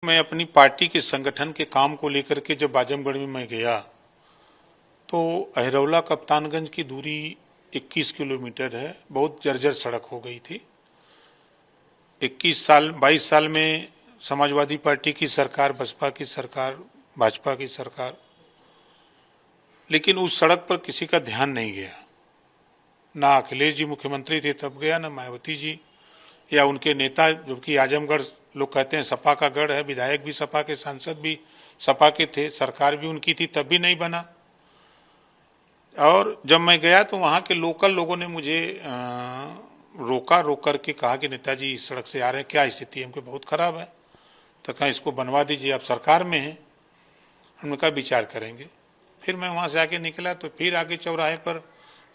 मैं अपनी पार्टी के संगठन के काम को लेकर के जब आजमगढ़ में मैं गया तो अहिरौला कप्तानगंज की दूरी 21 किलोमीटर है। बहुत जर्जर सड़क हो गई थी। 22 साल में समाजवादी पार्टी की सरकार, बसपा की सरकार, भाजपा की सरकार, लेकिन उस सड़क पर किसी का ध्यान नहीं गया। ना अखिलेश जी मुख्यमंत्री थे तब गया, ना मायावती जी या उनके नेता, जबकि आजमगढ़ लोग कहते हैं सपा का गढ़ है, विधायक भी सपा के, सांसद भी सपा के थे, सरकार भी उनकी थी, तब भी नहीं बना। और जब मैं गया तो वहाँ के लोकल लोगों ने मुझे रोक करके कहा कि नेताजी इस सड़क से आ रहे हैं, क्या स्थिति है? हमको बहुत खराब है। तो कहा इसको बनवा दीजिए, आप सरकार में हैं। हमने कहा विचार करेंगे। फिर मैं वहाँ से आके निकला तो फिर आगे चौराहे पर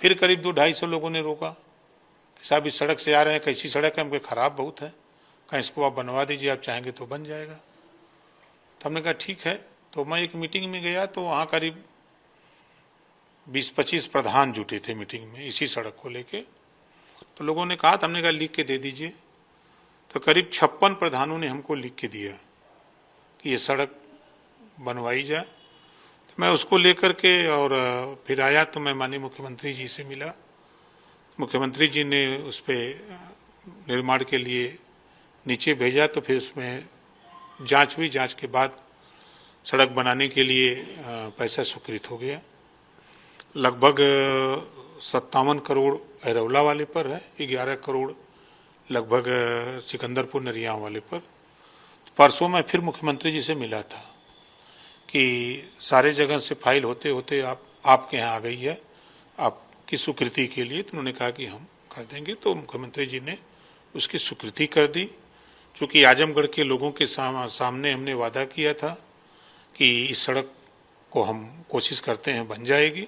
फिर करीब 200-250 लोगों ने रोका कि साहब इस सड़क से आ रहे हैं, कैसी सड़क है? हमको खराब बहुत है। कहीं इसको आप बनवा दीजिए, आप चाहेंगे तो बन जाएगा। तो हमने कहा ठीक है। तो मैं एक मीटिंग में गया तो वहाँ करीब 20-25 प्रधान जुटे थे मीटिंग में इसी सड़क को लेके। तो लोगों ने कहा, हमने कहा लिख के दे दीजिए। तो करीब 56 प्रधानों ने हमको लिख के दिया कि ये सड़क बनवाई जाए। तो मैं उसको लेकर के और फिर आया तो मैं माननीय मुख्यमंत्री जी से मिला। मुख्यमंत्री जी ने उस पर निर्माण के लिए नीचे भेजा। तो फिर उसमें जांच हुई, जांच के बाद सड़क बनाने के लिए पैसा स्वीकृत हो गया। लगभग 57 करोड़ अहिरौला वाले पर है, 11 करोड़ लगभग सिकंदरपुर नरियाव वाले पर। तो परसों मैं फिर मुख्यमंत्री जी से मिला था कि सारे जगह से फाइल होते होते आपके यहाँ आ गई है आपकी स्वीकृति के लिए। तो उन्होंने कहा कि हम कर देंगे। तो मुख्यमंत्री जी ने उसकी स्वीकृति कर दी, क्योंकि आजमगढ़ के लोगों के सामने हमने वादा किया था कि इस सड़क को हम कोशिश करते हैं बन जाएगी।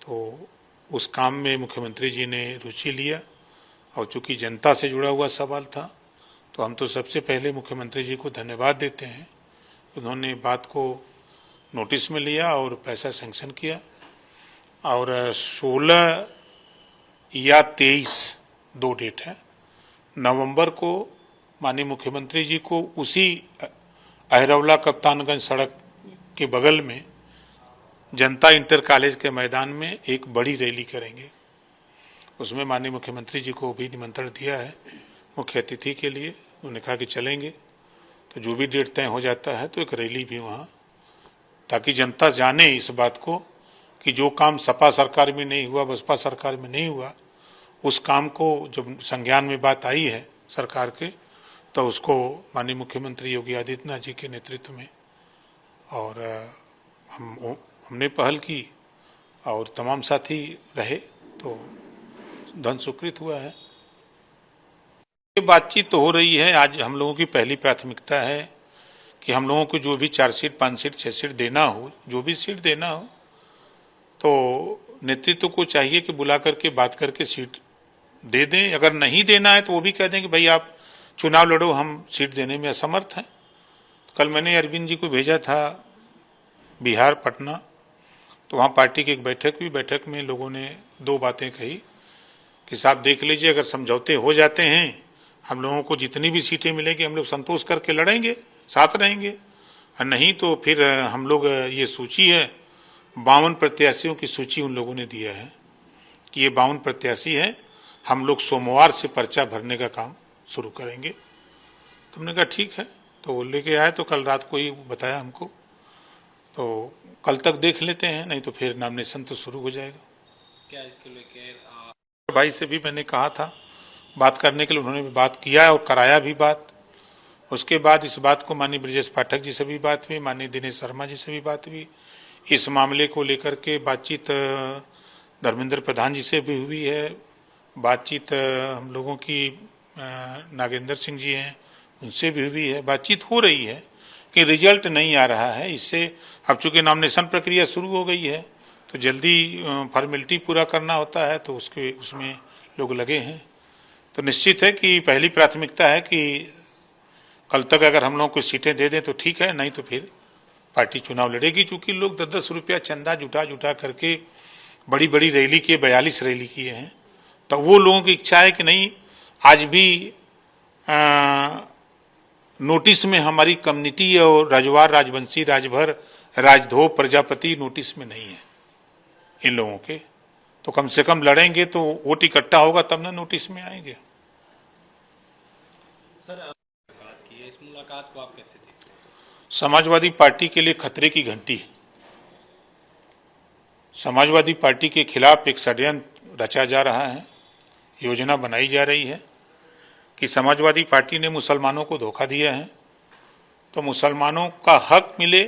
तो उस काम में मुख्यमंत्री जी ने रुचि लिया और चूंकि जनता से जुड़ा हुआ सवाल था तो हम तो सबसे पहले मुख्यमंत्री जी को धन्यवाद देते हैं। उन्होंने बात को नोटिस में लिया और पैसा सैंक्शन किया। और 16 या 23 दो डेट है, नवंबर को माननीय मुख्यमंत्री जी को उसी अहिरौला कप्तानगंज सड़क के बगल में जनता इंटर कॉलेज के मैदान में एक बड़ी रैली करेंगे। उसमें माननीय मुख्यमंत्री जी को भी निमंत्रण दिया है मुख्य अतिथि के लिए। उन्होंने कहा कि चलेंगे। तो जो भी डेट तय हो जाता है तो एक रैली भी वहाँ, ताकि जनता जाने इस बात को कि जो काम सपा सरकार में नहीं हुआ, बसपा सरकार में नहीं हुआ, उस काम को जब संज्ञान में बात आई है सरकार के, तो उसको माननीय मुख्यमंत्री योगी आदित्यनाथ जी के नेतृत्व में और हमने पहल की और तमाम साथी रहे तो धन स्वीकृत हुआ है। ये बातचीत तो हो रही है। आज हम लोगों की पहली प्राथमिकता है कि हम लोगों को जो भी 4 सीट, 5 सीट, 6 सीट देना हो, जो भी सीट देना हो, तो नेतृत्व को चाहिए कि बुला करके बात करके सीट दे दें। अगर नहीं देना है तो वो भी कह दें कि भाई आप चुनाव लड़ो, हम सीट देने में असमर्थ हैं। कल मैंने अरविंद जी को भेजा था बिहार, पटना, तो वहाँ पार्टी की एक बैठक हुई। बैठक में लोगों ने 2 बातें कही कि साहब देख लीजिए, अगर समझौते हो जाते हैं, हम लोगों को जितनी भी सीटें मिलेंगी हम लोग संतोष करके लड़ेंगे, साथ रहेंगे, और नहीं तो फिर हम लोग, ये सूची है 52 प्रत्याशियों की सूची उन लोगों ने दिया है कि ये 52 प्रत्याशी हैं, हम लोग सोमवार से पर्चा भरने का काम शुरू करेंगे। तो हमने कहा ठीक है। तो लेके आए तो कल रात को ही बताया हमको। तो कल तक देख लेते हैं, नहीं तो फिर नॉमिनेशन तो शुरू हो जाएगा। क्या इसके लेके भाई से भी मैंने कहा था बात करने के लिए, उन्होंने भी बात किया और कराया भी बात। उसके बाद इस बात को माननीय ब्रजेश पाठक जी से भी बात हुई, माननीय दिनेश शर्मा जी से भी बात हुई। इस मामले को लेकर के बातचीत धर्मेंद्र प्रधान जी से भी हुई है। बातचीत हम लोगों की नागेंद्र सिंह जी हैं, उनसे भी हुई है। बातचीत हो रही है कि रिजल्ट नहीं आ रहा है। इससे अब चूंकि नॉमिनेशन प्रक्रिया शुरू हो गई है तो जल्दी फॉर्मेलिटी पूरा करना होता है, तो उसमें लोग लगे हैं। तो निश्चित है कि पहली प्राथमिकता है कि कल तक अगर हम लोग को सीटें दे दें तो ठीक है, नहीं तो फिर पार्टी चुनाव लड़ेगी। चूंकि लोग 10-10 रुपया चंदा जुटा करके बड़ी बड़ी रैली किए, 42 रैली किए हैं। तो वो लोगों की इच्छा है कि नहीं, आज भी नोटिस में हमारी कम्युनिटी और राजवार, राजवंशी, राजभर, राजधो, प्रजापति नोटिस में नहीं है इन लोगों के। तो कम से कम लड़ेंगे तो वोट इकट्ठा होगा तब ना नोटिस में आएंगे। सर मुलाकात की है, इस मुलाकात को आप कैसे देखते हैं? समाजवादी पार्टी के लिए खतरे की घंटी है। समाजवादी पार्टी के खिलाफ एक षड्यंत्र रचा जा रहा है, योजना बनाई जा रही है कि समाजवादी पार्टी ने मुसलमानों को धोखा दिया है तो मुसलमानों का हक मिले,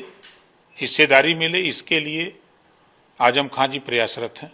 हिस्सेदारी मिले, इसके लिए आजम खां जी प्रयासरत हैं।